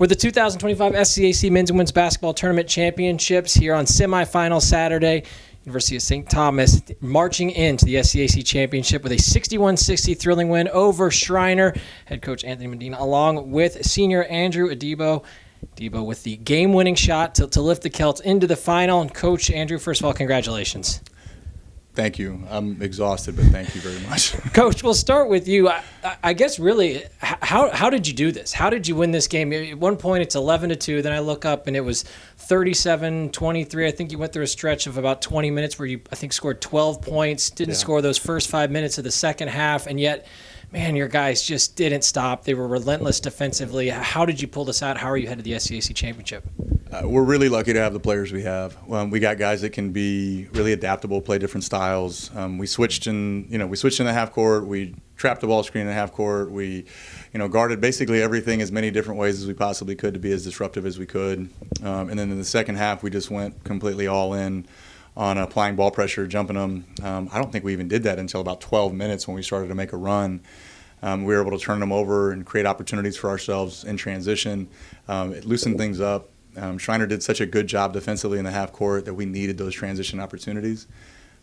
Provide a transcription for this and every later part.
We're the 2025 SCAC Men's and Women's Basketball Tournament Championships here on Semifinal Saturday. University of St. Thomas marching into the SCAC Championship with a 61-60 thrilling win over Schreiner. Head coach Anthony Medina along with senior Andrew Adebo. Adebo with the game-winning shot to lift the Celts into the final. And Coach Andrew, first of all, congratulations. Thank you. I'm exhausted, but thank you very much. Coach, we'll start with you. I guess really, how did you do this? How did you win this game? At one point, it's 11-2. Then I look up, and it was 37-23. I think you went through a stretch of about 20 minutes where you, I think, scored 12 points, didn't score those first 5 minutes of the second half, and yet, man, your guys just didn't stop. They were relentless defensively. How did you pull this out? How are you headed to the SCAC Championship? We're really lucky to have the players we have. We got guys that can be really adaptable, play different styles. We switched in the half court. We trapped the ball screen in the half court. We, guarded basically everything as many different ways as we possibly could to be as disruptive as we could. And then in the second half, we just went completely all in on applying ball pressure, jumping them. I don't think we even did that until about 12 minutes when we started to make a run. We were able to turn them over and create opportunities for ourselves in transition. It loosened things up. Schreiner did such a good job defensively in the half court that we needed those transition opportunities.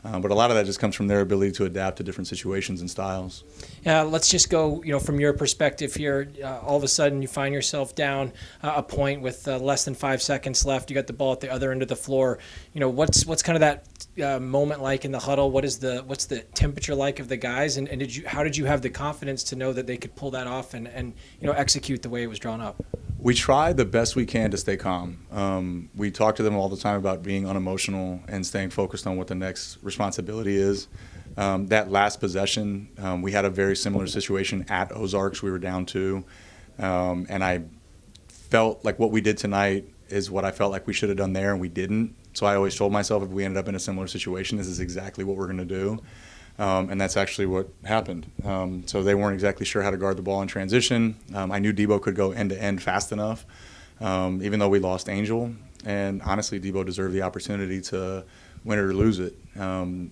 But a lot of that just comes from their ability to adapt to different situations and styles. Let's just go, from your perspective here. All of a sudden, you find yourself down a point with less than 5 seconds left. You got the ball at the other end of the floor. What's kind of that moment like in the huddle? What's the temperature like of the guys? And how did you have the confidence to know that they could pull that off and execute the way it was drawn up? We try the best we can to stay calm. We talk to them all the time about being unemotional and staying focused on what the next responsibility is. That last possession, we had a very similar situation at Ozarks. We were down 2, and I felt like what we did tonight is what I felt like we should have done there, and we didn't. So I always told myself if we ended up in a similar situation, this is exactly what we're going to do. And that's actually what happened. So they weren't exactly sure how to guard the ball in transition. I knew Debo could go end-to-end fast enough, even though we lost Angel. And honestly, Debo deserved the opportunity to win it or lose it.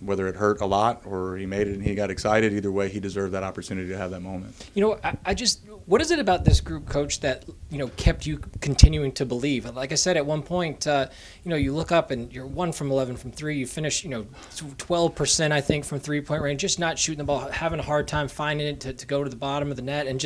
Whether it hurt a lot or he made it and he got excited, either way, he deserved that opportunity to have that moment. What is it about this group, Coach, that kept you continuing to believe? Like I said, at one point, you look up and you're 1 from 11 from 3. You finish, 12%, I think, from three-point range, just not shooting the ball, having a hard time finding it to go to the bottom of the net, and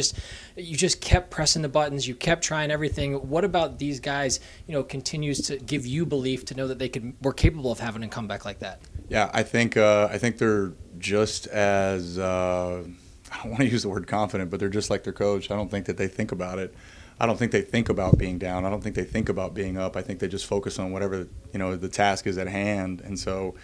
you just kept pressing the buttons. You kept trying everything. What about these guys, continues to give you belief to know that were capable of having a comeback like that? Yeah, I think they're just as I don't want to use the word confident, but they're just like their coach. I don't think that they think about it. I don't think they think about being down. I don't think they think about being up. I think they just focus on whatever the task is at hand. And so,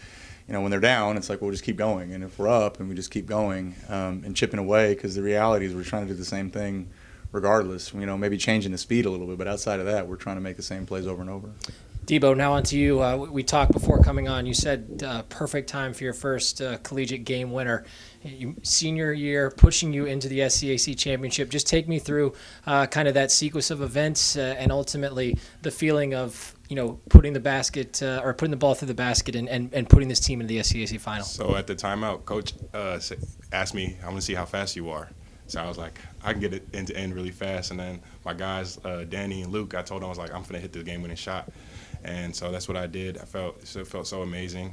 when they're down, it's like we'll just keep going. And if we're up, and we just keep going and chipping away, because the reality is we're trying to do the same thing regardless. Maybe changing the speed a little bit, but outside of that, we're trying to make the same plays over and over. Debo, now on to you. We talked before coming on. You said perfect time for your first collegiate game winner. Senior year, pushing you into the SCAC championship. Just take me through kind of that sequence of events and ultimately the feeling of putting the basket or putting the ball through the basket and putting this team into the SCAC final. So at the timeout, Coach asked me, "I want to see how fast you are." So I was like, I can get it end to end really fast. And then my guys, Danny and Luke, I told them, I was like, I'm going to hit the game-winning shot. And so that's what I did. It felt so amazing.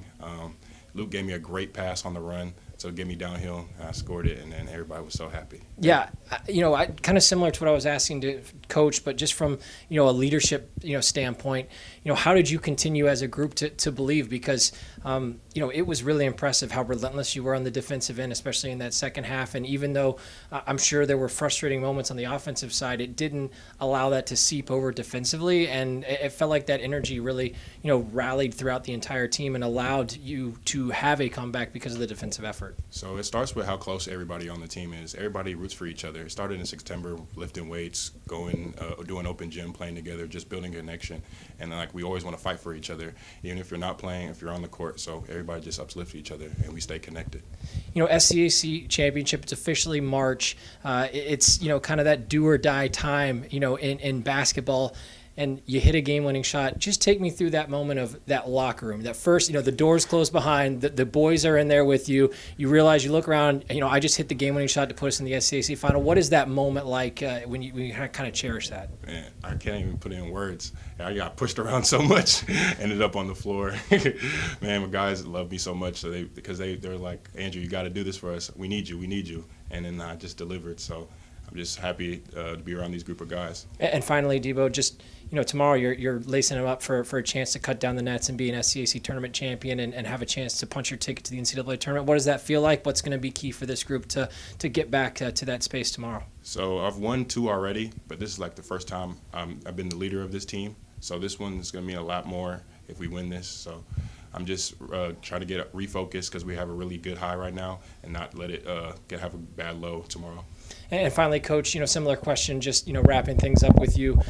Luke gave me a great pass on the run, so get me downhill. I scored it, and then everybody was so happy. Yeah, I kind of similar to what I was asking to Coach, but just from a leadership standpoint, how did you continue as a group to believe? Because it was really impressive how relentless you were on the defensive end, especially in that second half. And even though I'm sure there were frustrating moments on the offensive side, it didn't allow that to seep over defensively, and it felt like that energy really rallied throughout the entire team and allowed you to have a comeback because of the defensive effort. So it starts with how close everybody on the team is. Everybody roots for each other. It started in September, lifting weights, going, doing open gym, playing together, just building a connection. And we always want to fight for each other, even if you're not playing, if you're on the court. So everybody just uplifts each other, and we stay connected. SCAC championship, it's officially March. It's kind of that do or die time, in basketball. and you hit a game-winning shot. Just take me through that moment of that locker room. That first, the doors close behind, the boys are in there with you. You realize, you look around, I just hit the game-winning shot to put us in the SCAC final. What is that moment like when you kind of cherish that? Man, I can't even put it in words. I got pushed around so much, ended up on the floor. Man, my guys love me so much because they're like, Andrew, you got to do this for us. We need you. And then I just delivered. So I'm just happy to be around these group of guys. And finally, Adebo, just tomorrow you're lacing them up for a chance to cut down the nets and be an SCAC tournament champion and have a chance to punch your ticket to the NCAA tournament. What does that feel like? What's going to be key for this group to get back to that space tomorrow? So I've won 2 already, but this is like the first time I've been the leader of this team. So this one is going to mean a lot more if we win this. So I'm just trying to get refocused because we have a really good high right now and not let it have a bad low tomorrow. And finally, Coach, similar question, just, wrapping things up with you.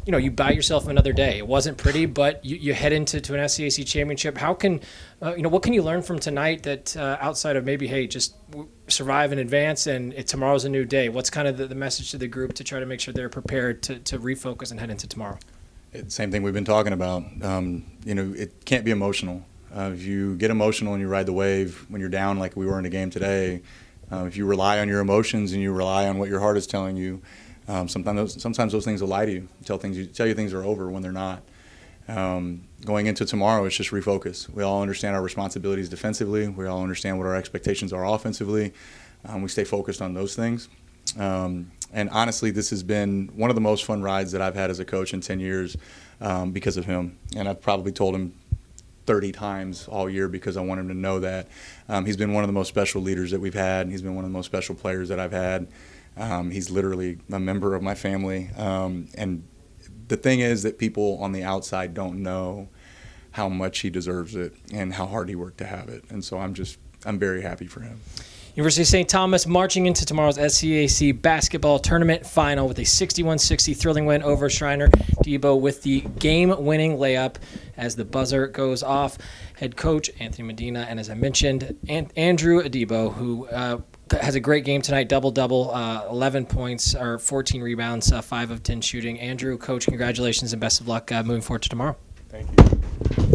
You buy yourself another day. It wasn't pretty, but you head into an SCAC championship. How can, what can you learn from tonight that outside of maybe, hey, just survive and advance and tomorrow's a new day? What's kind of the message to the group to try to make sure they're prepared to refocus and head into tomorrow? Same thing we've been talking about. It can't be emotional. If you get emotional and you ride the wave when you're down like we were in a game today, if you rely on your emotions and you rely on what your heart is telling you, sometimes those things will lie to you, tell you things are over when they're not. Going into tomorrow, it's just refocus. We all understand our responsibilities defensively. We all understand what our expectations are offensively. We stay focused on those things. And honestly, this has been one of the most fun rides that I've had as a coach in 10 years because of him. And I've probably told him 30 times all year because I want him to know that. He's been one of the most special leaders that we've had. He's been one of the most special players that I've had. He's literally a member of my family. And the thing is that people on the outside don't know how much he deserves it and how hard he worked to have it. And so I'm very happy for him. University of St. Thomas marching into tomorrow's SCAC basketball tournament final with a 61-60 thrilling win over Schreiner. Adebo with the game-winning layup as the buzzer goes off. Head coach Anthony Medina, and as I mentioned, Andrew Adebo, who has a great game tonight, double-double, 11 points or 14 rebounds, 5 of 10 shooting. Andrew, coach, congratulations and best of luck moving forward to tomorrow. Thank you.